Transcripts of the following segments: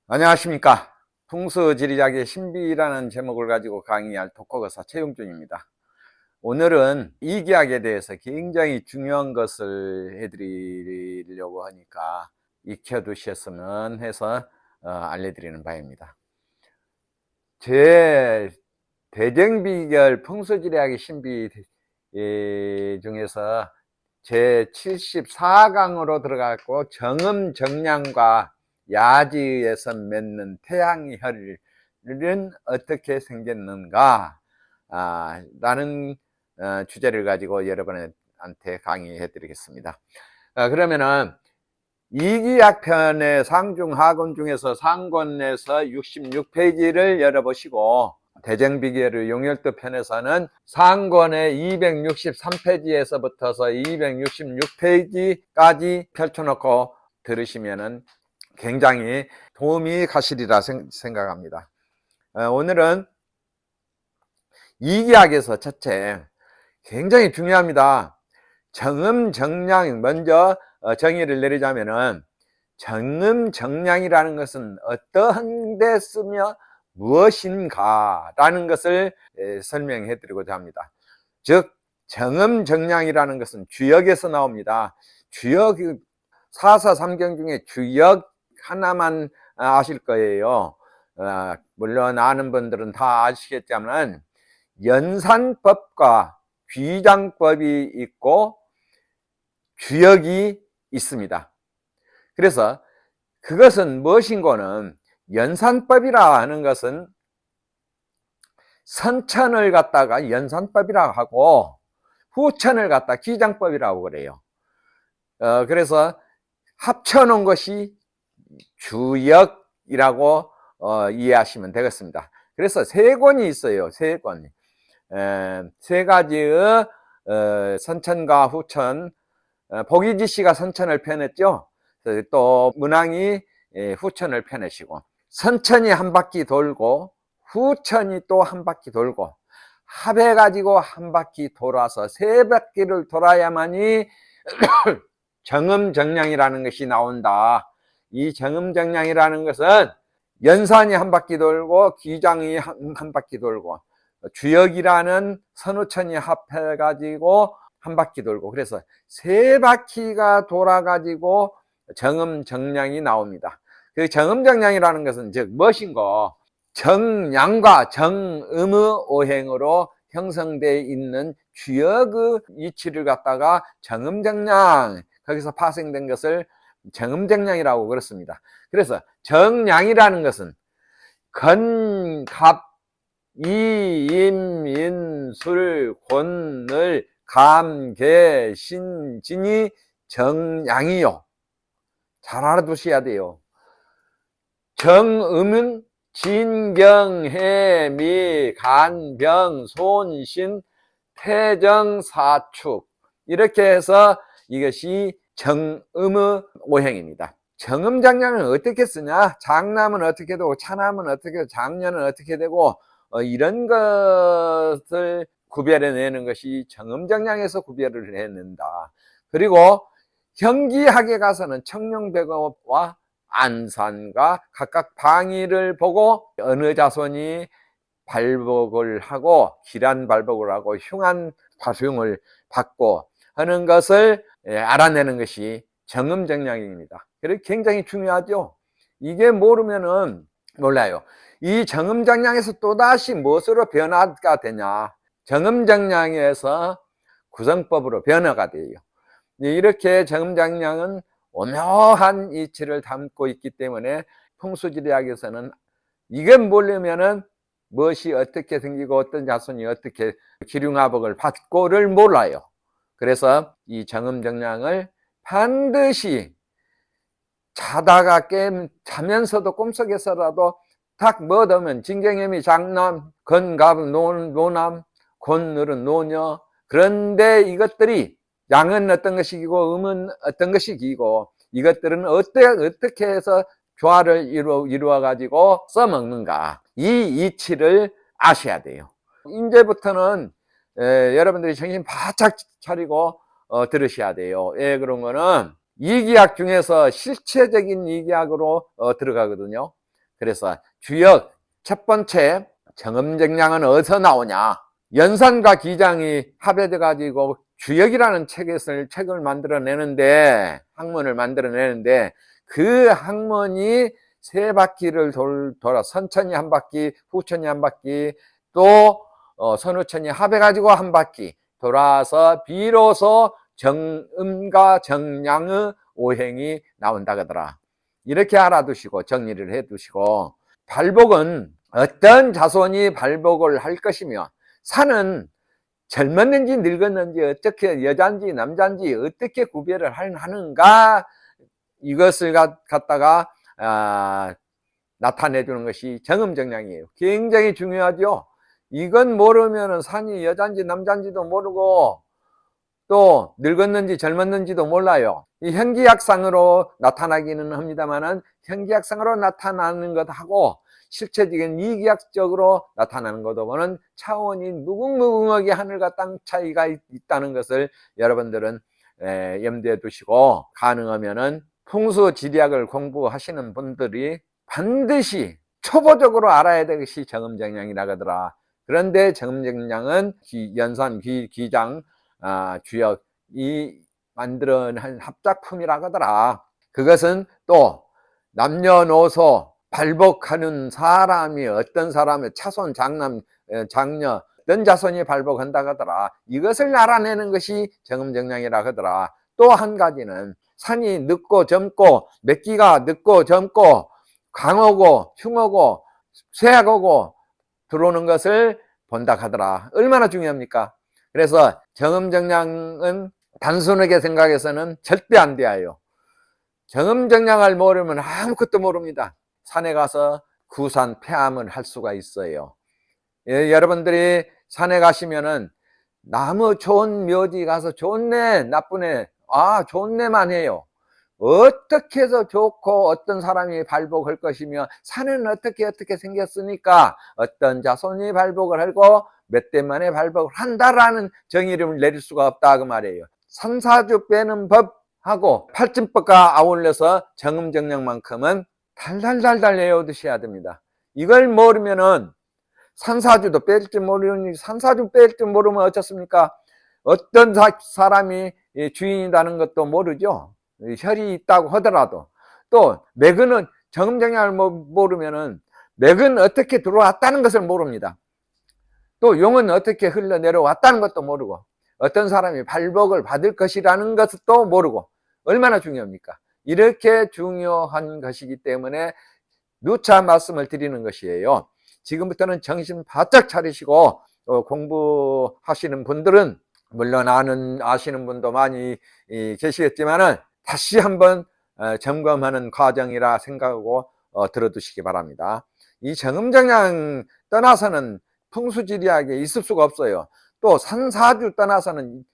안녕하십니까. 풍수지리학의 신비라는 제목을 가지고 강의할 독학의사 최용준입니다. 오늘은 이기학에 대해서 굉장히 중요한 것을 해드리려고 하니까 익혀두셨으면 해서 알려드리는 바입니다. 제 대정비결 풍수지리학의 신비 중에서 제 74강으로 들어갔고, 정음정량과 야지에서 맺는 태양혈은 어떻게 생겼는가 라는 주제를 가지고 여러분한테 강의해 드리겠습니다. 그러면은 이기학편의 상중 하권 중에서 상권에서 66페이지를 열어보시고, 대정비결의 용열도 편에서는 상권의 263페이지에서부터서 266페이지까지 펼쳐놓고 들으시면은 굉장히 도움이 가시리라 생각합니다. 오늘은 이기학에서 첫째, 굉장히 중요합니다. 정음정량, 먼저 정의를 내리자면은, 정음정량이라는 것은 어떠한 데 쓰며 무엇인가 라는 것을 설명해 드리고자 합니다. 즉, 정음정량이라는 것은 주역에서 나옵니다. 주역, 사서삼경 중에 주역 하나만 아실 거예요. 물론 아는 분들은 다 아시겠지만 연산법과 귀장법이 있고 주역이 있습니다. 그래서 그것은 무엇인고는, 연산법이라 하는 것은 선천을 갖다가 연산법이라고 하고 후천을 갖다 귀장법이라고 그래요. 그래서 합쳐놓은 것이 주역이라고 이해하시면 되겠습니다. 그래서 세 권이 있어요. 세 권이. 세 가지의 선천과 후천. 복이지 씨가 선천을 펴냈죠. 또 문왕이 후천을 펴내시고, 선천이 한 바퀴 돌고 후천이 또 한 바퀴 돌고 합해 가지고 한 바퀴 돌아서 세 바퀴를 돌아야만이 정음정량이라는 것이 나온다. 이 정음정량이라는 것은 연산이 한 바퀴 돌고 귀장이 한 바퀴 돌고 주역이라는 선후천이 합해 가지고 한 바퀴 돌고, 그래서 세 바퀴가 돌아 가지고 정음정량이 나옵니다. 그 정음정량이라는 것은 즉 무엇인고, 정량과 정음의 오행으로 형성되어 있는 주역의 이치를 갖다가 정음정량, 거기서 파생된 것을 정음정량이라고 그렇습니다. 그래서 정량이라는 것은 건, 갑, 이, 임, 인, 술, 곤, 을, 감, 개, 신, 진이 정량이요. 잘 알아두셔야 돼요. 정음은 진, 경, 해, 미, 간, 병, 손, 신, 태정, 사축, 이렇게 해서 이것이 정음의 오행입니다. 정음장량은 어떻게 쓰냐? 장남은 어떻게 되고 차남은 어떻게 되고 장년은 어떻게 되고 이런 것을 구별해내는 것이 정음장량에서 구별을 해낸다. 그리고 경기학에 가서는 청룡백업과 안산과 각각 방위를 보고 어느 자손이 발복을 하고 기란 발복을 하고 흉한 발흉을 받고 하는 것을 알아내는 것이 정음정량입니다. 그래서 굉장히 중요하죠. 이게 모르면은 몰라요. 이 정음정량에서 또다시 무엇으로 변화가 되냐? 정음정량에서 구성법으로 변화가 돼요. 이렇게 정음정량은 오묘한 이치를 담고 있기 때문에 풍수지리학에서는 이게 모르면은 무엇이 어떻게 생기고 어떤 자손이 어떻게 기륭화복을 받고를 몰라요. 그래서 이 정음정량을 반드시 자다가 자면서도 꿈속에서라도 딱 뭐더면 진경염이 장남, 건갑은 노남, 곤늘은 노녀. 그런데 이것들이 양은 어떤 것이고 음은 어떤 것이고 이것들은 어떻게 해서 조화를 이루어 가지고 써먹는가, 이 이치를 아셔야 돼요. 이제부터는 여러분들이 정신 바짝 차리고 들으셔야 돼요. 예, 그런 거는 이기학 중에서 실체적인 이기학으로 들어가거든요. 그래서 주역 첫 번째 정음정량은 어디서 나오냐? 연산과 기장이 합해져 가지고 주역이라는 책을 만들어내는데, 학문을 만들어내는데, 그 학문이 세 바퀴를 돌아 선천이 한 바퀴, 후천이 한 바퀴, 또 선후천이 합해 가지고 한 바퀴 돌아서 비로소 정음과 정량의 오행이 나온다 그러더라. 이렇게 알아두시고 정리를 해 두시고, 발복은 어떤 자손이 발복을 할 것이며, 산은 젊었는지 늙었는지, 어떻게 여잔지 남잔지 어떻게 구별을 하는가, 이것을 갖다가 나타내 주는 것이 정음정량이에요. 굉장히 중요하죠. 이건 모르면 산이 여잔지 남잔지도 모르고 또 늙었는지 젊었는지도 몰라요. 이 현기약상으로 나타나기는 합니다만은, 현기약상으로 나타나는 것하고 실체적인 이기약적으로 나타나는 것하고는 차원이 무궁무궁하게 하늘과 땅 차이가 있다는 것을 여러분들은 염두에 두시고, 가능하면은 풍수지리학을 공부하시는 분들이 반드시 초보적으로 알아야 될 것이 정음정량이라 하더라. 그런데 정음정량은 연산, 기장, 주역이 만들어낸 합작품이라 하더라. 그것은 또 남녀노소 발복하는 사람이 어떤 사람의 차손, 장남, 장녀, 어떤 자손이 발복한다 하더라. 이것을 알아내는 것이 정음정량이라 하더라. 또 한 가지는 산이 늦고 젊고, 몇 기가 늦고 젊고, 강오고 흉오고 쇠약오고 들어오는 것을 본다 하더라. 얼마나 중요합니까? 그래서 정음정량은 단순하게 생각해서는 절대 안 돼요. 정음정량을 모르면 아무것도 모릅니다. 산에 가서 구산 폐암을 할 수가 있어요. 여러분들이 산에 가시면은 나무 좋은 묘지 가서 좋네 나쁘네, 좋네만 해요. 어떻게 해서 좋고 어떤 사람이 발복할 것이며, 산은 어떻게 생겼으니까 어떤 자손이 발복을 하고 몇 대 만에 발복을 한다라는 정의를 내릴 수가 없다 그 말이에요. 산사주 빼는 법하고 팔진법과 아울러서 정음정량만큼은 달달달달 외워두셔야 됩니다. 이걸 모르면은 산사주도 뺄 줄 모르니, 산사주 뺄 줄 모르면 어쩌습니까? 어떤 사람이 주인이라는 것도 모르죠. 혈이 있다고 하더라도. 또 맥은 정음정량을 모르면은 맥은 어떻게 들어왔다는 것을 모릅니다. 또 용은 어떻게 흘러내려왔다는 것도 모르고, 어떤 사람이 발복을 받을 것이라는 것도 모르고, 얼마나 중요합니까? 이렇게 중요한 것이기 때문에 누차 말씀을 드리는 것이에요. 지금부터는 정신 바짝 차리시고 공부하시는 분들은, 물론 아시는 분도 많이 계시겠지만은, 다시 한번 점검하는 과정이라 생각하고 들어두시기 바랍니다. 이 정음정량 떠나서는 풍수지리학에 있을 수가 없어요. 또 산사주 떠나서는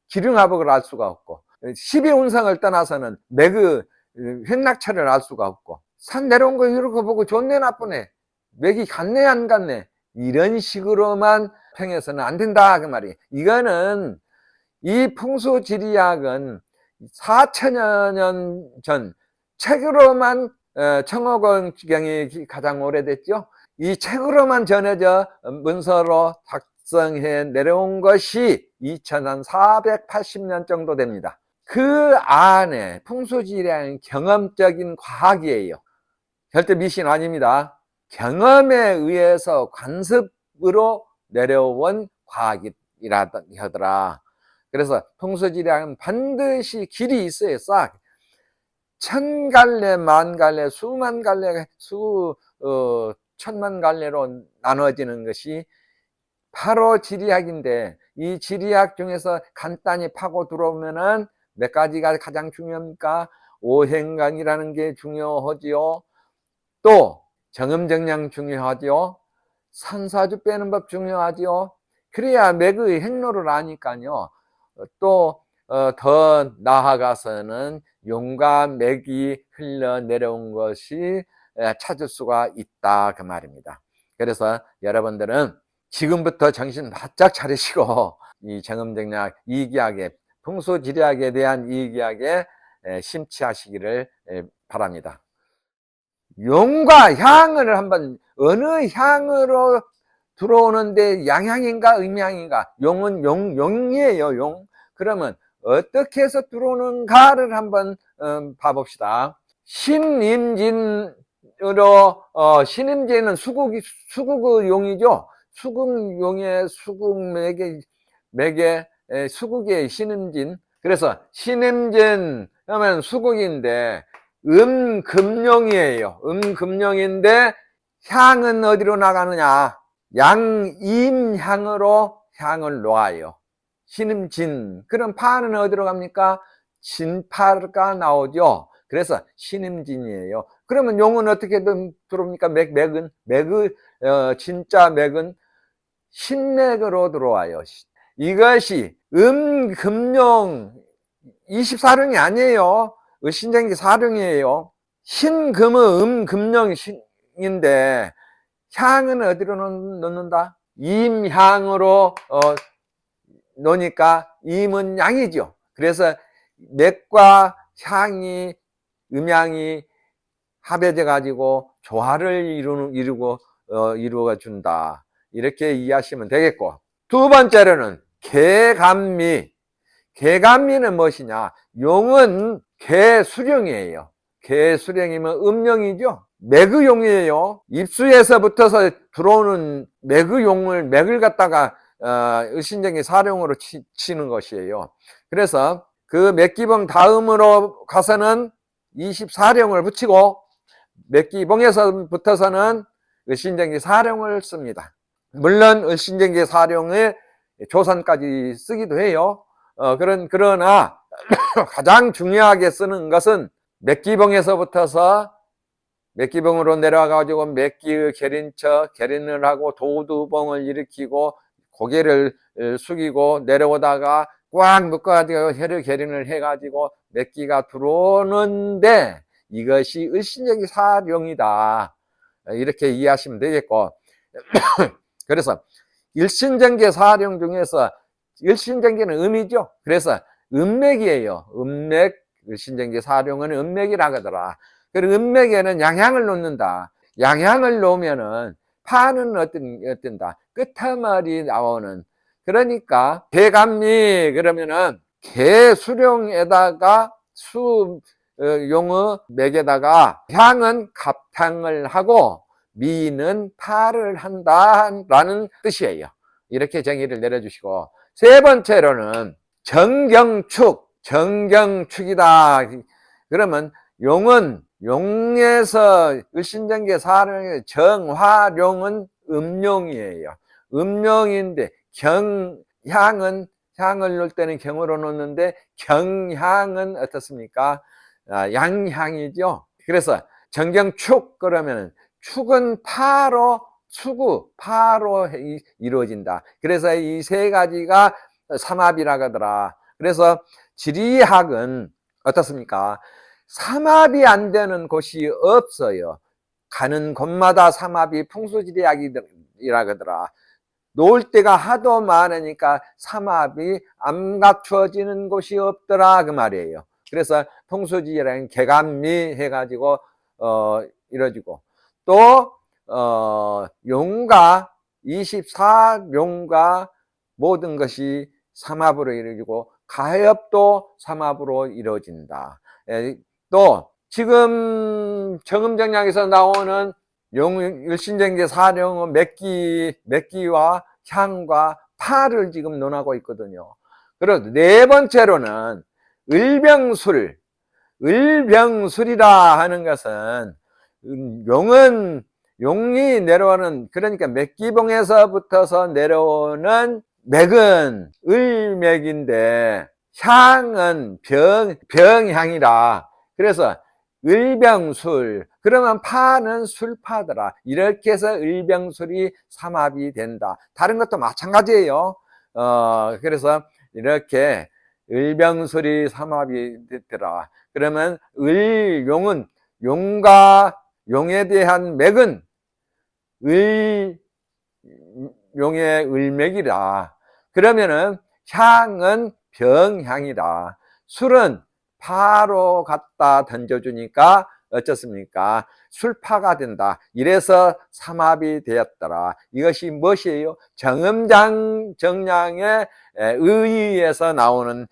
기륭화복을 알 수가 없고, 12운성을 떠나서는 매그 횡락처를 알 수가 없고, 산 내려온 거 이렇게 보고 좋네 나쁘네, 맥이 갔네 안 갔네, 이런 식으로만 평해서는 안 된다 그 말이에요. 이거는, 이 풍수지리학은 4천여 년 전 책으로만, 청어경이 가장 오래됐죠. 이 책으로만 전해져 문서로 작성해 내려온 것이 2480년 정도 됩니다. 그 안에 풍수지리학은 경험적인 과학이에요. 절대 미신 아닙니다. 경험에 의해서 관습으로 내려온 과학이라 하더라. 그래서 풍수지리학은 반드시 길이 있어요. 싹 천갈래, 만갈래, 수만 갈래, 천만 갈래로 나눠지는 것이 바로 지리학인데, 이 지리학 중에서 간단히 파고 들어오면은 몇 가지가 가장 중요합니까? 오행강이라는 게 중요하지요. 또 정음정량 중요하지요. 산사주 빼는 법 중요하지요. 그래야 맥의 행로를 아니까요. 또 더 나아가서는 용과 맥이 흘러내려온 것이 찾을 수가 있다 그 말입니다. 그래서 여러분들은 지금부터 정신 바짝 차리시고, 이 정음정량 이기학에, 풍수지리학에 대한 이기학에 심취하시기를 바랍니다. 용과 향을 한번, 어느 향으로 들어오는데 양향인가 음향인가? 용은 용이에요, 용. 그러면 어떻게 해서 들어오는가를 한번 봐봅시다. 신임진으로, 신임진은 수국의 용이죠. 수국용의 매개, 수국의 신임진. 그래서 신임진 하면 수국인데 금용이에요. 금용인데 향은 어디로 나가느냐? 양임향으로 향을 놓아요. 신임진. 그럼 파는 어디로 갑니까? 진파가 나오죠. 그래서 신임진이에요. 그러면 용은 어떻게 들어옵니까? 맥은 진짜 맥은 신맥으로 들어와요. 이것이 금용 24령이 아니에요. 신정기 4령이에요. 신금은 금령인데 향은 어디로 넣는다? 임향으로 놓으니까 임은 양이죠. 그래서 맥과 향이 음양이 합해져 가지고 조화를 이루어 준다. 이렇게 이해하시면 되겠고, 두 번째로는 개감미. 개감미는 무엇이냐? 용은 개수령이에요. 개수령이면 음령이죠. 매그용이에요. 입수에서 붙어서 들어오는 맥을 갖다가 을신정기 사령으로 치는 것이에요. 그래서 그 맥기봉 다음으로 가서는 24령을 붙이고 맥기봉에서 붙어서는 을신정기 사령을 씁니다. 물론 을신정기 사령의 조선까지 쓰기도 해요. 그러나 가장 중요하게 쓰는 것은 맥기봉에서 붙어서 맥기봉으로 내려가가지고 맥기의 계린을 하고 도두봉을 일으키고 고개를 숙이고 내려오다가 꽉 묶어가지고 혀를 계린을 해가지고 맥기가 들어오는데 이것이 을신정기 사령이다. 이렇게 이해하시면 되겠고, 그래서 일신정기 사령 중에서 일신정기는 음이죠. 그래서 음맥이에요. 음맥, 일신정기 사령은 음맥이라고 하더라. 그리고 음맥에는 양향을 놓는다. 양향을 놓으면은 파는 어떤다? 끝머리 나오는. 그러니까 개감미 그러면은 개수령에다가 용의 맥에다가 향은 갑탕을 하고 미는 파를 한다라는 뜻이에요. 이렇게 정의를 내려주시고, 세 번째로는 정경축이다. 그러면 용은 용에서 을신정기 사령의 정화룡은 음용이에요. 음용인데 향을 넣을 때는 경으로 넣는데 경향은 어떻습니까? 양향이죠. 그래서 정경축 그러면 축은 파로 이루어진다. 그래서 이 세 가지가 삼합이라고 하더라. 그래서 지리학은 어떻습니까? 삼합이 안 되는 곳이 없어요. 가는 곳마다 삼합이 풍수지리학이라고 하더라. 놓을 때가 하도 많으니까 삼합이 안 갖추어지는 곳이 없더라 그 말이에요. 그래서 풍수지리학은 개감미 해가지고 이루어지고, 또 용과 24용과 모든 것이 삼합으로 이루어지고 가협도 삼합으로 이루어진다. 또 지금 정음정략에서 나오는 일신정기 사령은 맥기와 향과 파를 지금 논하고 있거든요. 그리고 네 번째로는 을병술이라 하는 것은 용이 내려오는, 그러니까 맥기봉에서 붙어서 내려오는 맥은 을맥인데 향은 병향이라. 그래서 을병술, 그러면 파는 술파더라. 이렇게 해서 을병술이 삼합이 된다. 다른 것도 마찬가지예요. 그래서 이렇게 을병술이 삼합이 됐더라. 그러면 용은 용과 용에 대한 맥은 용의 을맥이라. 그러면은 향은 병향이라. 술은 파로 갖다 던져주니까 어쩌습니까? 술파가 된다. 이래서 삼합이 되었더라. 이것이 무엇이에요? 정음장정량의 의의에서 나오는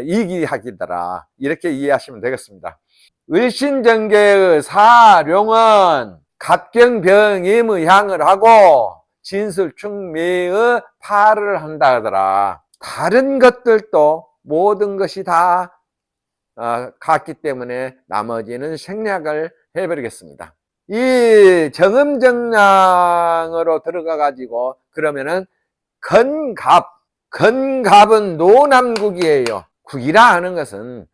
이기학이더라. 이렇게 이해하시면 되겠습니다. 을신정계의 사룡은 갑경병임의 향을 하고 진술충미의 파를 한다 하더라. 다른 것들도 모든 것이 다 같기 때문에 나머지는 생략을 해버리겠습니다. 이 정음정량으로 들어가 가지고 그러면은 건갑은 노남국이에요. 국이라 하는 것은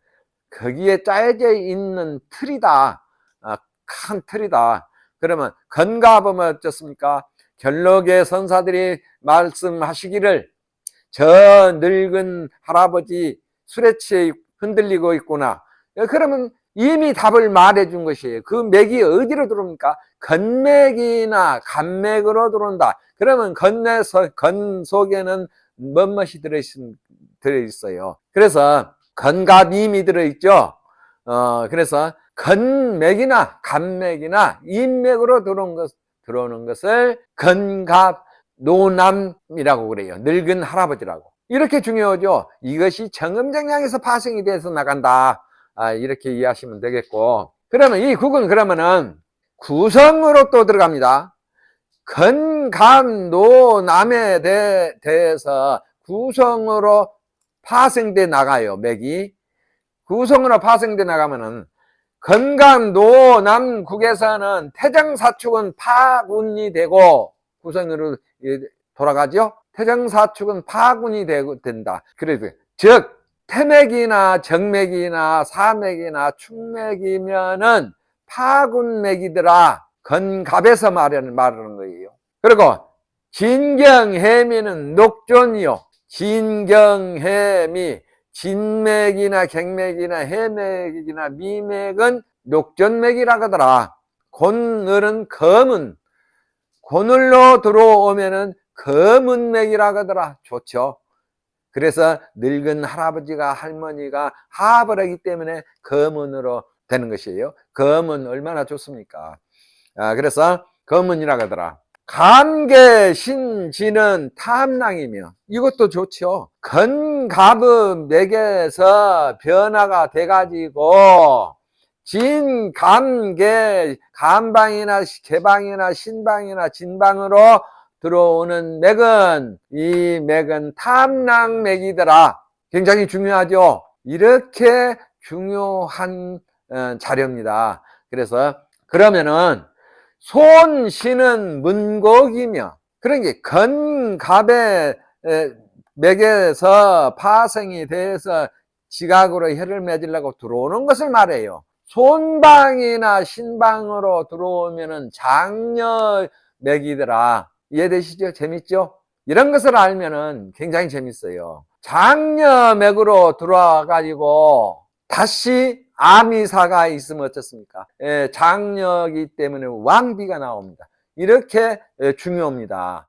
거기에 짜여져 있는 틀이다. 큰 틀이다. 그러면 건갑은 어떻습니까? 견록의 선사들이 말씀하시기를 저 늙은 할아버지 술에 취해 흔들리고 있구나. 그러면 이미 답을 말해 준 것이에요. 그 맥이 어디로 들어옵니까? 건맥이나 간맥으로 들어온다. 그러면 건 속에는 뭔것이 들어있어요. 그래서 건갑임이 들어있죠. 그래서 건맥이나 간맥이나 인맥으로 들어오는 것을 건갑 노남이라고 그래요. 늙은 할아버지라고. 이렇게 중요하죠. 이것이 정음정량에서 파생이 돼서 나간다. 이렇게 이해하시면 되겠고. 그러면 이 국은 그러면은 구성으로 또 들어갑니다. 건감노남에 대해서 구성으로 파생돼 나가요. 맥이. 구성으로 파생돼 나가면은 건감노남국에서는 태정사축은 파군이 되고 구성으로 돌아가죠. 태정사축은 파군이 된다. 그래서 즉 태맥이나 정맥이나 사맥이나 축맥이면은 파군맥이더라. 건갑에서 말하는 거예요. 그리고 진경해미는 녹존이요. 진경해미, 진맥이나 객맥이나 해맥이나 미맥은 녹존맥이라고 하더라. 곤을은 검은, 곤을로 들어오면은 검은맥이라고 하더라. 좋죠. 그래서 늙은 할아버지가 할머니가 합을 하기 때문에 검은으로 되는 것이에요. 검은 얼마나 좋습니까? 그래서 검은이라고 하더라. 감계신지는 탐낭이며 이것도 좋죠. 건갑의 맥에서 변화가 돼가지고 진감계 감방이나 개방이나 신방이나 진방으로 들어오는 맥은 이 맥은 탐낭맥이더라. 굉장히 중요하죠. 이렇게 중요한 자료입니다. 그래서 그러면은 손신은 문곡이며 그런 게 건갑의 맥에서 파생이 돼서 지각으로 혈을 맺으려고 들어오는 것을 말해요. 손방이나 신방으로 들어오면은 장녀맥이더라. 이해되시죠? 재밌죠? 이런 것을 알면은 굉장히 재밌어요. 장녀맥으로 들어와 가지고 다시 아미사가 있으면 어떻습니까? 장녀이기 때문에 왕비가 나옵니다. 이렇게 중요합니다.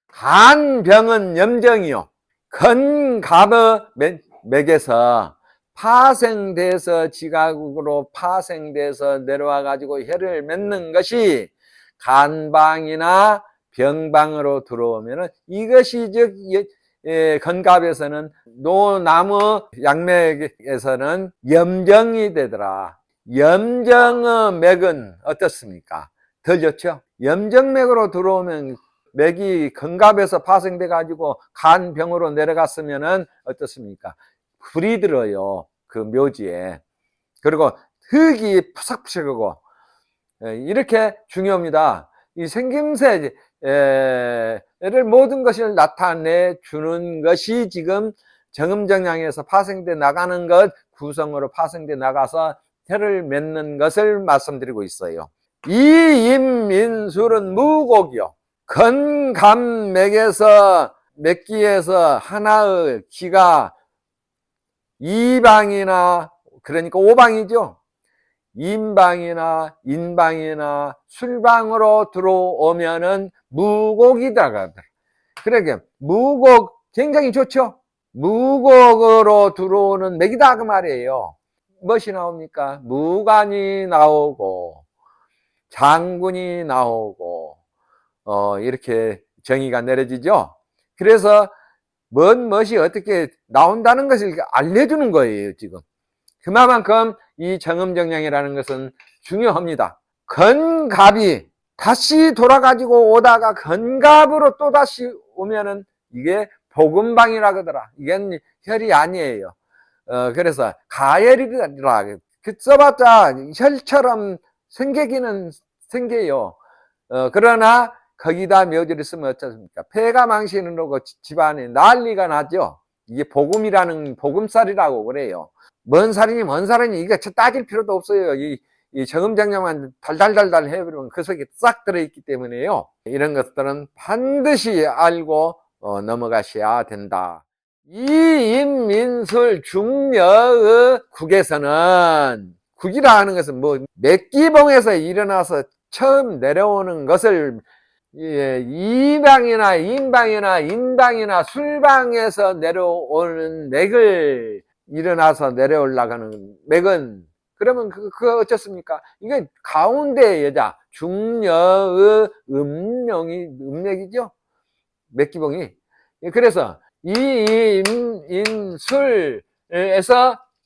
간병은 염정이요. 건갑의 맥에서 파생돼서 지각으로 파생돼서 내려와 가지고 혈을 맺는 것이 간방이나 병방으로 들어오면은 이것이 즉 건갑에서는 노나무 양맥에서는 염정이 되더라. 염정의 맥은 어떻습니까? 더 좋죠? 염정맥으로 들어오면 맥이 건갑에서 파생돼 가지고 간병으로 내려갔으면은 어떻습니까? 불이 들어요. 그 묘지에. 그리고 흙이 푸석푸석하고 이렇게 중요합니다. 이 생김새 를 모든 것을 나타내 주는 것이 지금 정음정량에서 파생돼 나가는 것, 구성으로 파생돼 나가서 혈을 맺는 것을 말씀드리고 있어요. 이임민술은 무곡이요. 건감맥에서 맥기에서 하나의 기가 이방이나 그러니까 오방이죠. 인방이나 인방이나 술방으로 들어오면은 무곡이다. 그러니까 무곡 굉장히 좋죠. 무곡으로 들어오는 맥이다 그 말이에요. 무엇이 나옵니까? 무관이 나오고 장군이 나오고 이렇게 정의가 내려지죠. 그래서 무엇이 어떻게 나온다는 것을 알려주는 거예요, 지금. 그만큼 이 정음정량이라는 것은 중요합니다. 건갑이 다시 돌아가지고 오다가 건갑으로 또 다시 오면은 이게 복음방이라 그러더라. 이건 혈이 아니에요. 그래서 가혈이라 그 써봤자 혈처럼 생기기는 생겨요. 그러나 거기다 묘지를 쓰면 어떻습니까? 폐가 망신을 오고 집안에 난리가 나죠. 이게 복음이라는 복음살이라고 그래요. 뭔 살이니 뭔 살이니 이게 따질 필요도 없어요. 이 정음정량만 달달달달 해버리면 그 속에 싹 들어있기 때문에요. 이런 것들은 반드시 알고 넘어가셔야 된다. 이인민술 중려의 국에서는, 국이라 하는 것은 뭐 맥기봉에서 일어나서 처음 내려오는 것을 이방이나 인방이나 인방이나 술방에서 내려오는 맥을 일어나서 내려올라고 하는 맥은, 그러면 그거 어쩌습니까? 이게 가운데 여자 중려의 음맥이죠. 맥기봉이. 그래서 이인술에서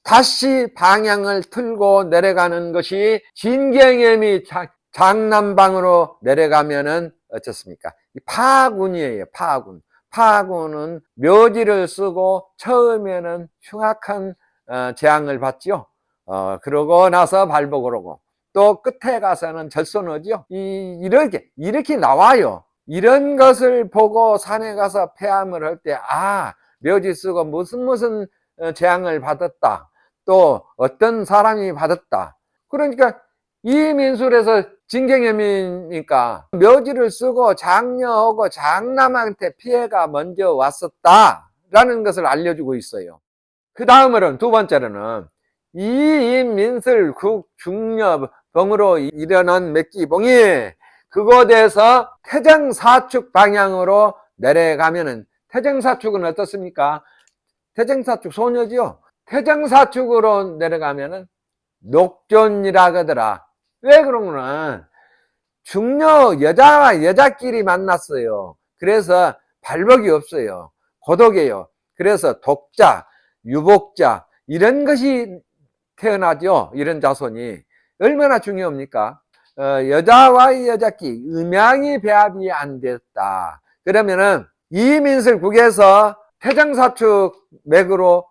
다시 방향을 틀고 내려가는 것이 진경염이 장남방으로 내려가면은 어떻습니까? 파군이에요. 파군. 파군은 묘지를 쓰고 처음에는 흉악한 재앙을 받죠. 그러고 나서 발복을 오고 또 끝에 가서는 절손하죠. 이렇게 나와요. 이런 것을 보고 산에 가서 폐암을 할 때, 묘지 쓰고 무슨 재앙을 받았다. 또 어떤 사람이 받았다. 그러니까 이 민술에서 진경염이니까 묘지를 쓰고 장녀하고 장남한테 피해가 먼저 왔었다라는 것을 알려주고 있어요. 그 다음으로는, 두 번째로는 이인민술 국중려봉으로 일어난 맥기봉이 그곳에서 태정사축 방향으로 내려가면은, 태정사축은 어떻습니까? 태정사축 소녀지요. 태정사축으로 내려가면은 녹존이라 그러더라. 왜 그러구나. 중녀 여자와 여자끼리 만났어요. 그래서 발복이 없어요. 고독이에요. 그래서 독자, 유복자 이런 것이 태어나죠. 이런 자손이 얼마나 중요합니까? 여자와 여자끼리 음양이 배합이 안 됐다. 그러면은 이민술국에서 태정사축 맥으로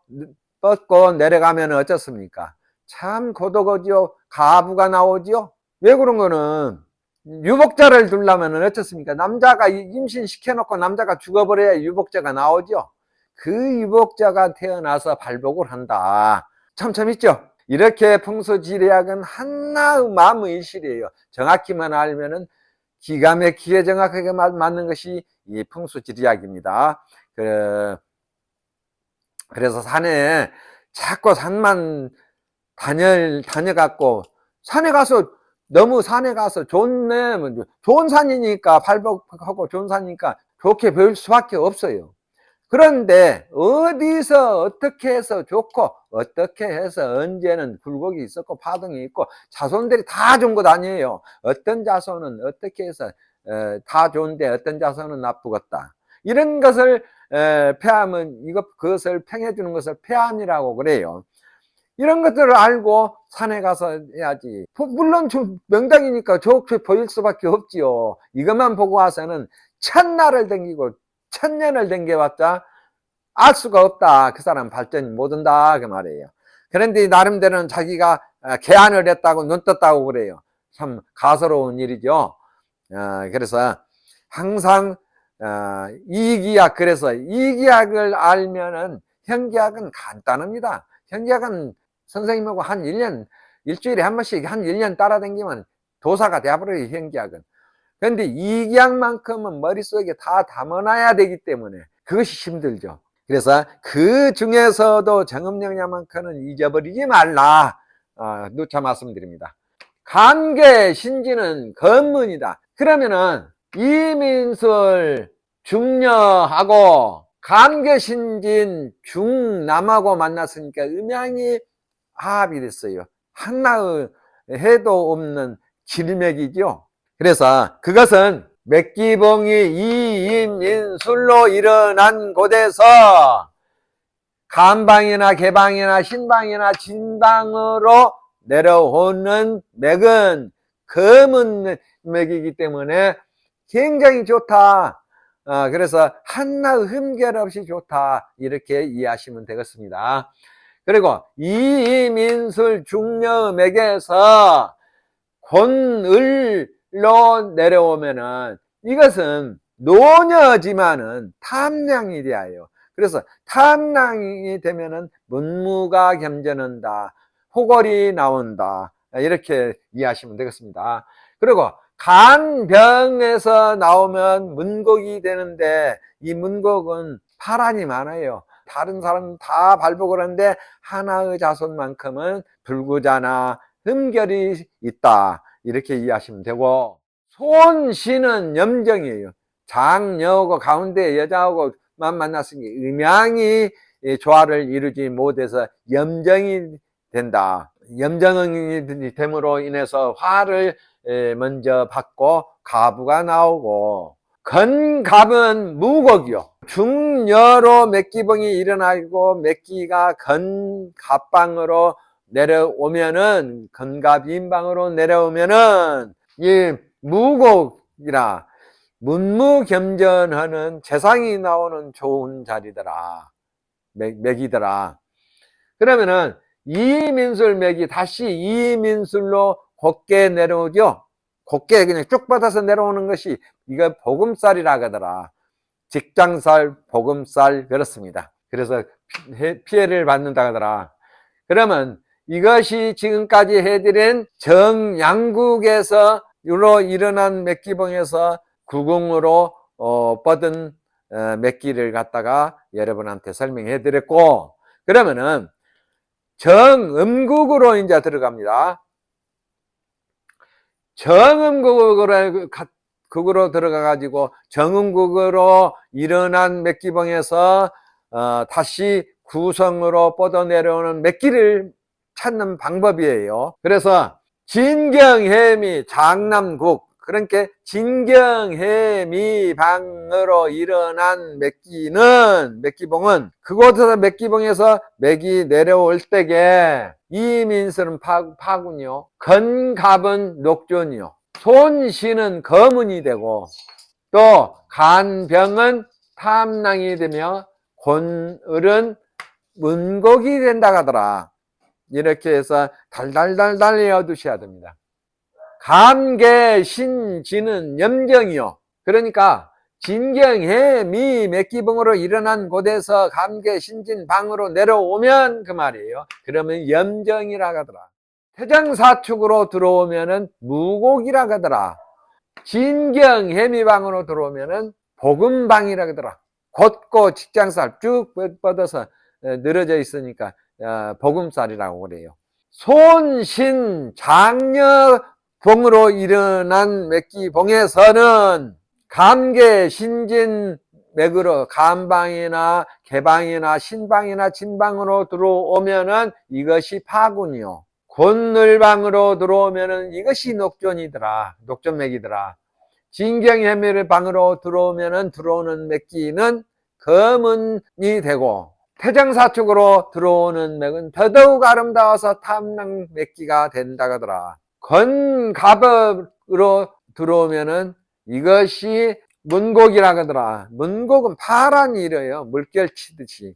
뻗고 내려가면 어쩌습니까? 참 고독하죠. 가부가 나오죠. 왜 그런 거는, 유복자를 두려면 어떻습니까? 남자가 임신시켜놓고 남자가 죽어버려야 유복자가 나오죠. 그 유복자가 태어나서 발복을 한다. 참 재밌죠? 이렇게 풍수지리학은 하나의 만무일실이에요. 정확히만 알면은 기가 막히게 정확하게 맞는 것이 이 풍수지리학입니다. 그래서 산에 자꾸 산만 다녀갖고, 너무 산에 가서 좋네, 좋은 산이니까, 발복하고 좋은 산이니까 좋게 배울 수밖에 없어요. 그런데 어디서 어떻게 해서 좋고 어떻게 해서 언제는 굴곡이 있었고 파동이 있고 자손들이 다 좋은 것 아니에요. 어떤 자손은 어떻게 해서 다 좋은데 어떤 자손은 나쁘겠다. 이런 것을 폐암은, 그것을 평해주는 것을 폐암이라고 그래요. 이런 것들을 알고 산에 가서 해야지. 물론 명당이니까 좋게 보일 수밖에 없지요. 이것만 보고 와서는 천날을 댕기고 천년을 댕겨봤자 알 수가 없다. 그 사람 발전 못한다. 그 말이에요. 그런데 나름대로는 자기가 개안을 했다고 눈 떴다고 그래요. 참 가소로운 일이죠. 그래서 항상 이기약, 그래서 이기약을 알면은 현기약은 간단합니다. 현기약은 선생님하고 한 1년, 일주일에 한 번씩 한 1년 따라다니면 도사가 되어버려요, 현기약은. 그런데 이기약만큼은 머릿속에 다 담아놔야 되기 때문에 그것이 힘들죠. 그래서 그 중에서도 정음영양만큼은 잊어버리지 말라. 누차 말씀드립니다. 간계 신지는 건문이다. 그러면은 이민술 중녀하고 간계 신진 중남하고 만났으니까 음양이 파합이 됐어요. 하나의 해도 없는 질맥이죠. 그래서 그것은 맥기봉이 이임인술로 일어난 곳에서 간방이나 개방이나 신방이나 진방으로 내려오는 맥은 검은 맥이기 때문에 굉장히 좋다. 그래서 하나의 흠결 없이 좋다. 이렇게 이해하시면 되겠습니다. 그리고 이임인술 중녀맥에서 곤을로 내려오면은 이것은 노녀지만은 탐량이 되어요. 그래서 탐량이 되면은 문무가 겸전한다, 호걸이 나온다, 이렇게 이해하시면 되겠습니다. 그리고 간병에서 나오면 문곡이 되는데 이 문곡은 파란이 많아요. 다른 사람 다 발복을 하는데 하나의 자손만큼은 불구자나 흠결이 있다, 이렇게 이해하시면 되고, 손신은 염정이에요. 장녀하고 가운데 여자하고만 만났으니 음양이 조화를 이루지 못해서 염정이 된다. 염정이 됨으로 인해서 화를 먼저 받고 가부가 나오고, 건갑은 무곡이요. 중여로 맥기봉이 일어나고 맥기가 건갑방으로 내려오면은, 건갑인방으로 내려오면은 이 무곡이라 문무겸전하는 재상이 나오는 좋은 자리더라, 맥이더라. 그러면은 이민술 맥이 다시 이민술로 곱게 내려오죠. 곱게 그냥 쭉 뻗어서 내려오는 것이 이거 보금살이라 하더라. 직장살, 보금살, 그렇습니다. 그래서 피해를 받는다 하더라. 그러면 이것이 지금까지 해드린 정양국에서 유로 일어난 맥기봉에서 구궁으로 뻗은 맥기를 갖다가 여러분한테 설명해 드렸고, 그러면은 정음국으로 이제 들어갑니다. 정음국으로 들어가 가지고 정음국으로 일어난 맥기봉에서 다시 구성으로 뻗어 내려오는 맥기를 찾는 방법이에요. 그래서 진경해미 장남국, 그러니까 진경해미방으로 일어난 맥기봉은 그곳에서 맥기봉에서 맥이 내려올 때에 이민설은 파군요, 건갑은 녹존이요, 손신은 검은이 되고, 또 간병은 탐랑이 되며 곤을은 문곡이 된다 하더라. 이렇게 해서 달달달달 외워두셔야 됩니다. 감계 신지는 염정이요. 그러니까 진경해 미 맥기봉으로 일어난 곳에서 감계 신진 방으로 내려오면 그 말이에요. 그러면 염정이라 하더라. 태정사축으로 들어오면은 무곡이라 하더라. 진경해미방으로 들어오면은 복음방이라 하더라. 곧고 직장살 쭉 뻗어서 늘어져 있으니까 복음살이라고 그래요. 손신 장녀봉으로 일어난 맥기봉에서는 감계 신진 맥으로 간방이나 개방이나 신방이나 진방으로 들어오면은 이것이 파군이요. 곤늘방으로 들어오면은 이것이 녹존이더라. 녹존맥이더라. 진경해미를 방으로 들어오면은 들어오는 맥기는 검은이 되고, 태정사축으로 들어오는 맥은 더더욱 아름다워서 탐랑 맥기가 된다 하더라. 건갑으로 들어오면은 이것이 문곡이라 하더라. 문곡은 파란 이래요. 물결 치듯이.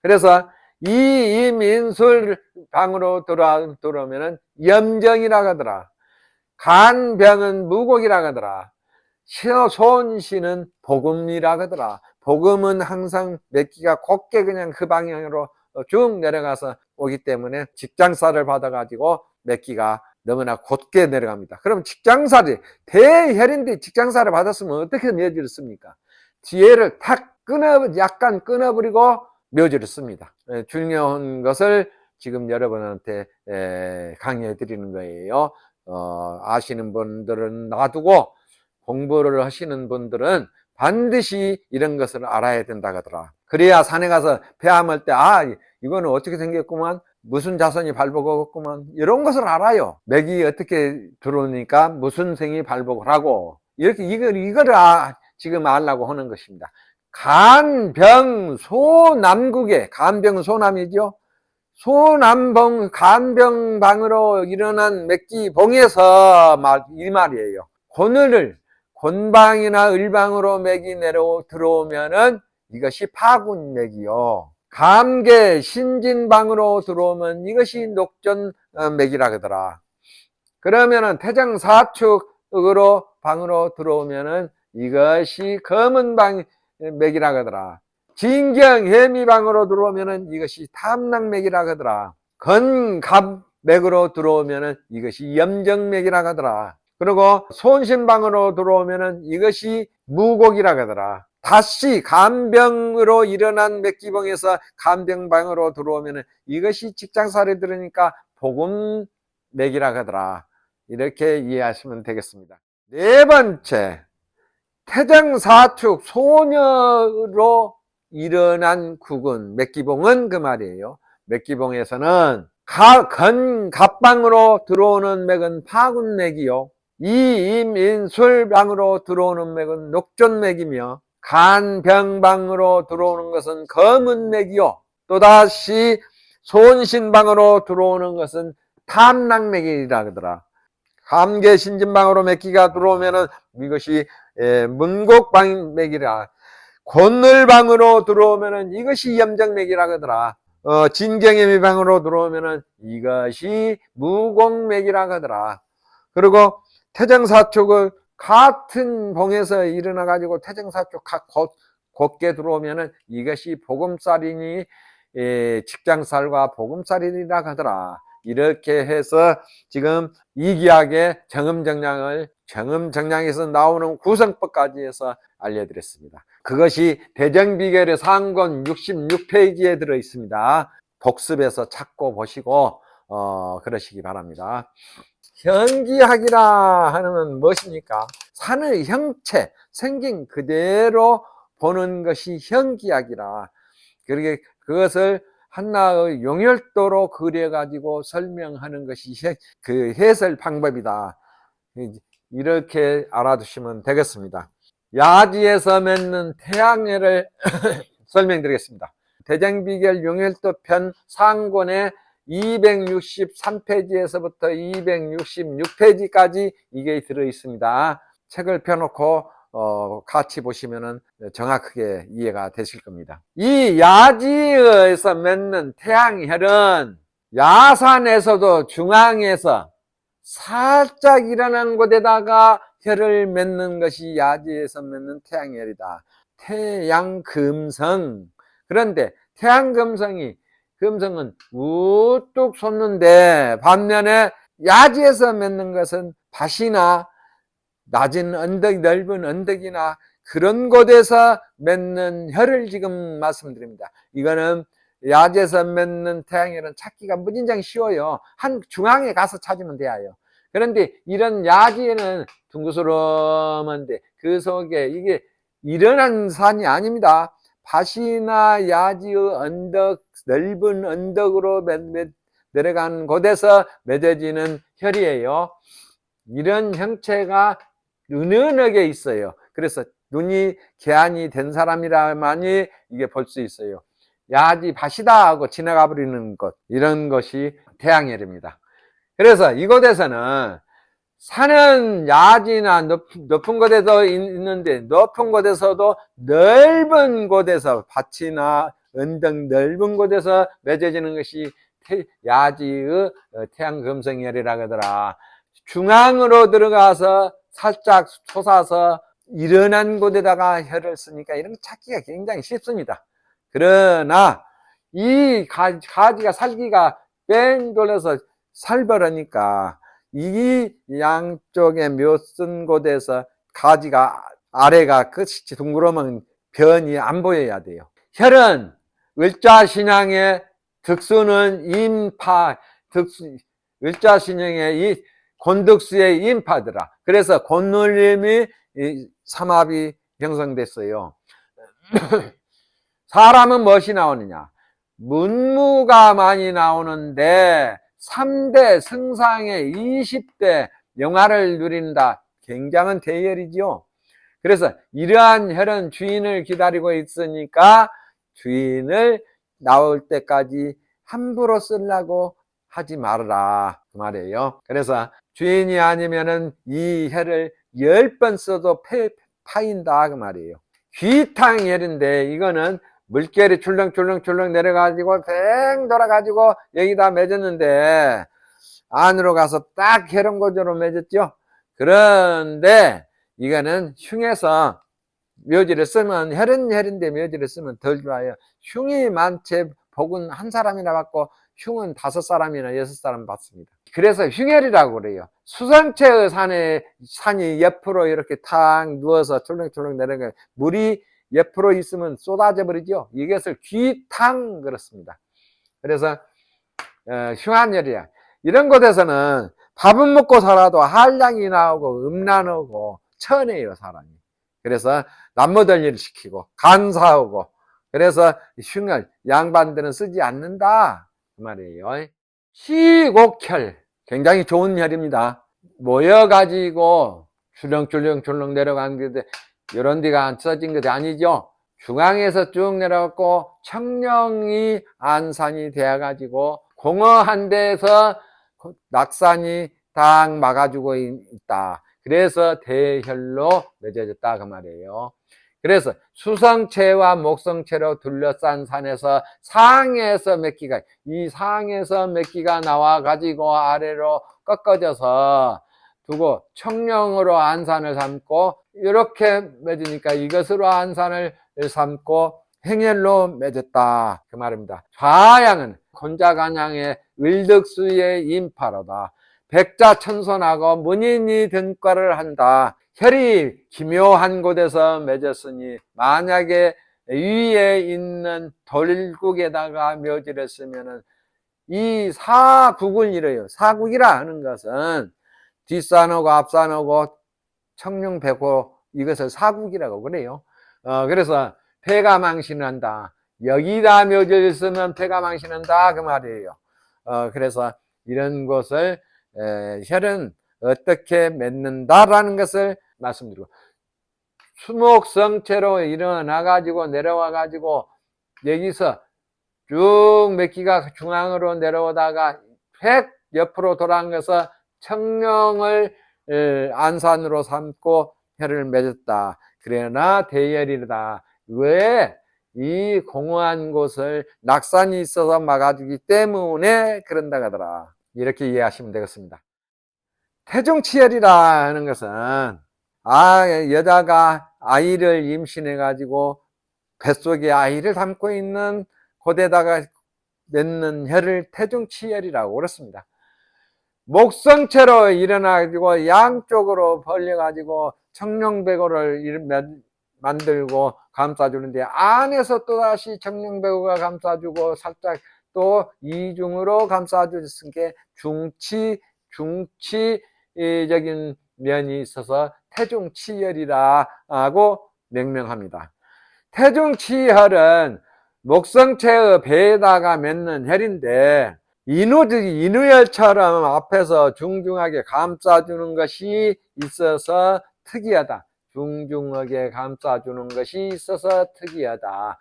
그래서 이민술 방으로 들어오면은 염정이라 하더라. 간병은 무곡이라 하더라. 손신은 복음이라 하더라. 복음은 항상 맥기가 곱게 그냥 그 방향으로 쭉 내려가서 오기 때문에 직장살을 받아가지고 맥기가 너무나 곧게 내려갑니다. 그럼 직장살이, 대혈인데 직장살을 받았으면 어떻게 묘지를 씁니까? 뒤에를 탁 약간 끊어버리고 묘지를 씁니다. 중요한 것을 지금 여러분한테 강의해 드리는 거예요. 아시는 분들은 놔두고 공부를 하시는 분들은 반드시 이런 것을 알아야 된다 하더라. 그래야 산에 가서 폐암할 때, 이거는 어떻게 생겼구만, 무슨 자손이 발복하겠구만, 이런 것을 알아요. 맥이 어떻게 들어오니까 무슨 생이 발복을 하고, 이렇게 이거를 지금 알라고 하는 것입니다. 간병소남국에, 간병소남이죠. 간병방으로 일어난 맥기봉에서 이 말이에요. 곤방이나 을방으로 맥이 들어오면은 이것이 파군맥이요. 감계 신진방으로 들어오면 이것이 녹전맥이라 그러더라. 그러면은 태정사축으로 방으로 들어오면은 이것이 검은방맥이라 그러더라. 진경해미방으로 들어오면은 이것이 탐락맥이라 하더라. 건갑맥으로 들어오면은 이것이 염정맥이라 하더라. 그리고 손신방으로 들어오면은 이것이 무곡이라 하더라. 다시 간병으로 일어난 맥기봉에서 간병방으로 들어오면은 이것이 직장살이 들으니까 복음맥이라 하더라. 이렇게 이해하시면 되겠습니다. 네 번째, 태정사축 소녀로 일어난 국은 맥기봉은 그 말이에요. 맥기봉에서는 건갑방으로 들어오는 맥은 파군맥이요, 이임인술방으로 들어오는 맥은 녹존맥이며, 간병방으로 들어오는 것은 검은맥이요, 또다시 손신방으로 들어오는 것은 탐락맥이라 하더라. 감계신진방으로 맥기가 들어오면은 이것이 문곡방맥이라, 곤늘방으로 들어오면은 이것이 염정맥이라 하더라. 진경해미방으로 들어오면은 이것이 무곡맥이라 하더라. 그리고 태정사축을 같은 봉에서 일어나 가지고 태정사축 곧게 들어오면은 이것이 복음살이니 직장살과 복음살이라 하더라. 이렇게 해서 지금 이기학의 정음정량에서 나오는 구성법까지 해서 알려드렸습니다. 그것이 대정비결의 상권 66페이지에 들어 있습니다. 복습해서 찾고 보시고 그러시기 바랍니다. 현기학이라 하는 무엇입니까? 산의 형체, 생긴 그대로 보는 것이 현기학이라. 그러게 그것을 하나의 용혈도로 그려가지고 설명하는 것이 그 해설 방법이다. 이렇게 알아두시면 되겠습니다. 야지에서 맺는 태양해를 설명드리겠습니다. 대정비결 용혈도 편 상권의 263페이지에서부터 266페이지까지 이게 들어 있습니다. 책을 펴놓고 같이 보시면은 정확하게 이해가 되실 겁니다. 이 야지에서 맺는 태양혈은 야산에서도 중앙에서 살짝 일어난 곳에다가 혈을 맺는 것이 야지에서 맺는 태양혈이다. 태양금성. 그런데 태양금성은 우뚝 솟는데, 반면에 야지에서 맺는 것은 밭이나 낮은 언덕, 넓은 언덕이나 그런 곳에서 맺는 혈을 지금 말씀드립니다. 이거는 야지에서 맺는 태양혈은 찾기가 무진장 쉬워요. 한 중앙에 가서 찾으면 돼요. 그런데 이런 야지에는 둥그스름한데 그 속에 이게 일어난 산이 아닙니다. 밭이나 야지의 언덕, 넓은 언덕으로 내려간 곳에서 맺어지는 혈이에요. 이런 형체가 은은하게 있어요. 그래서 눈이 개안이 된 사람이라만이 이게 볼 수 있어요. 야지 밭이다 하고 지나가 버리는 것, 이런 것이 태양혈입니다. 그래서 이곳에서는 산은 야지나 높은 곳에도 있는데, 높은 곳에서도 넓은 곳에서 밭이나 언덕 넓은 곳에서 맺어지는 것이 야지의 태양금성혈이라고 하더라. 중앙으로 들어가서 살짝 솟아서 일어난 곳에다가 혈을 쓰니까 이런 거 찾기가 굉장히 쉽습니다. 그러나 이 가지가 살기가 뺑 돌려서 살벌하니까 이 양쪽에 묘쓴 곳에서 가지가 아래가 끝이 둥그러면 변이 안 보여야 돼요. 혈은 을자신앙의 득수는 인파, 을자신앙의 이 곤득수의 인파더라. 그래서 곤눌림이 삼합이 형성됐어요. 사람은 무엇이 나오느냐? 문무가 많이 나오는데 3대 승상의 20대 영화를 누린다. 굉장한 대열이죠. 그래서 이러한 혈은 주인을 기다리고 있으니까 주인을 나올 때까지 함부로 쓰려고 하지 말아라 그 말이에요. 그래서 주인이 아니면은 이 혈을 10번 써도 파인다 그 말이에요. 귀탕혈인데 이거는 물결이 출렁출렁 내려가지고 뱅 돌아가지고 여기다 맺었는데 안으로 가서 딱 혈흔고지로 맺었죠. 그런데 이거는 흉에서 묘지를 쓰면 혈인데 묘지를 쓰면 덜 좋아요. 흉이 많지 복은 한 사람이나 받고 흉은 5사람이나 6사람 받습니다. 그래서 흉혈이라고 그래요. 수성체의 산이 옆으로 이렇게 탁 누워서 출렁출렁 내려가요. 물이 옆으로 있으면 쏟아져 버리죠. 이것을 귀탕 그렇습니다. 그래서 흉한혈이야. 이런 곳에서는 밥은 먹고 살아도 한량이 나오고 음란 오고 천해요 사람이. 그래서 남모들 일을 시키고 간사하고 그래서 흉혈 양반들은 쓰지 않는다 그 말이에요. 시곡혈 굉장히 좋은 혈입니다. 모여가지고 출렁출렁 내려가는 게 이런 데가 써진 것이 아니죠. 중앙에서 쭉 내려갔고 청령이 안산이 되어가지고 공허한 데에서 낙산이 딱 막아주고 있다. 그래서 대혈로 맺어졌다 그 말이에요. 그래서 수성체와 목성체로 둘러싼 산에서 상에서 몇 기가 이 상에서 몇 기가 나와 가지고 아래로 꺾어져서 두고 청령으로 안산을 삼고 이렇게 맺으니까 이것으로 안산을 삼고 행렬로 맺었다 그 말입니다. 좌양은 곤자간양의 을득수의 인파로다. 백자천손하고 문인이 등과를 한다. 혈이 기묘한 곳에서 맺었으니 만약에 위에 있는 돌국에다가 묘지를 쓰면은 이 사국을 이뤄요. 사국이라 하는 것은 뒷산하고 앞산하고 청룡백호 이것을 사국이라고 그래요. 그래서 폐가 망신한다. 여기다 묘지를 쓰면 폐가 망신한다 그 말이에요. 그래서 이런 것을 혈은 어떻게 맺는다라는 것을 말씀드리고 수목성체로 일어나 가지고 내려와 가지고 여기서 쭉 몇 기가 중앙으로 내려오다가 획 옆으로 돌아가서 청령을 안산으로 삼고 혈을 맺었다. 그러나 대열이다. 왜? 이 공허한 곳을 낙산이 있어서 막아주기 때문에 그런다 하더라. 이렇게 이해하시면 되겠습니다. 태중치열이라 하는 것은 여자가 아이를 임신해 가지고 뱃속에 아이를 담고 있는 곳에다가 맺는 혈을 태중치열이라고 그렇습니다. 목성체로 일어나가지고 양쪽으로 벌려가지고 청룡배고를 만들고 감싸주는데 안에서 또다시 청룡배고가 감싸주고 살짝 또 이중으로 감싸주는 게 중치적인 면이 있어서 태중치열이라고 명명합니다. 태중치혈은 목성체의 배에다가 맺는 혈인데 인우열처럼 앞에서 중중하게 감싸주는 것이 있어서 특이하다. 중중하게 감싸주는 것이 있어서 특이하다.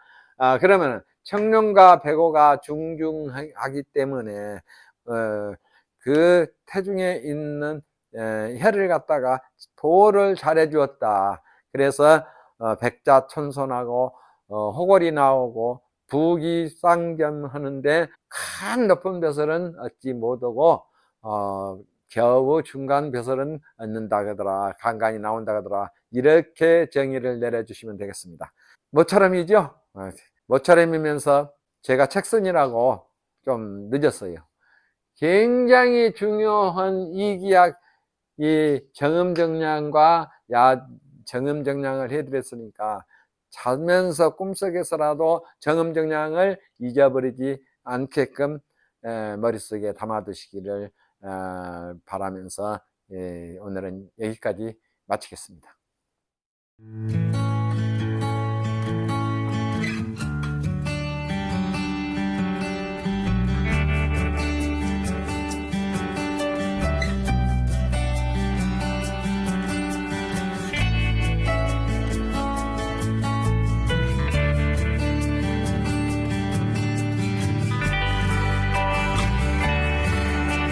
그러면 청룡과 백호가 중중하기 때문에 그 태중에 있는 혈을 갖다가 보호를 잘해 주었다. 그래서 백자천손하고 호골이 나오고 부기쌍겸하는데 큰 높은 벼슬은 얻지 못하고 겨우 중간 벼슬은 얻는다 그러더라. 간간히 나온다 그러더라. 이렇게 정의를 내려주시면 되겠습니다. 모처럼이죠. 모처럼이면서 제가 책 쓰느라고 좀 늦었어요. 굉장히 중요한 이기약 이 정음정량과 정음정량을 해드렸으니까 자면서 꿈속에서라도 정음정량을 잊어버리지 않게끔 머릿속에 담아두시기를 바라면서 오늘은 여기까지 마치겠습니다.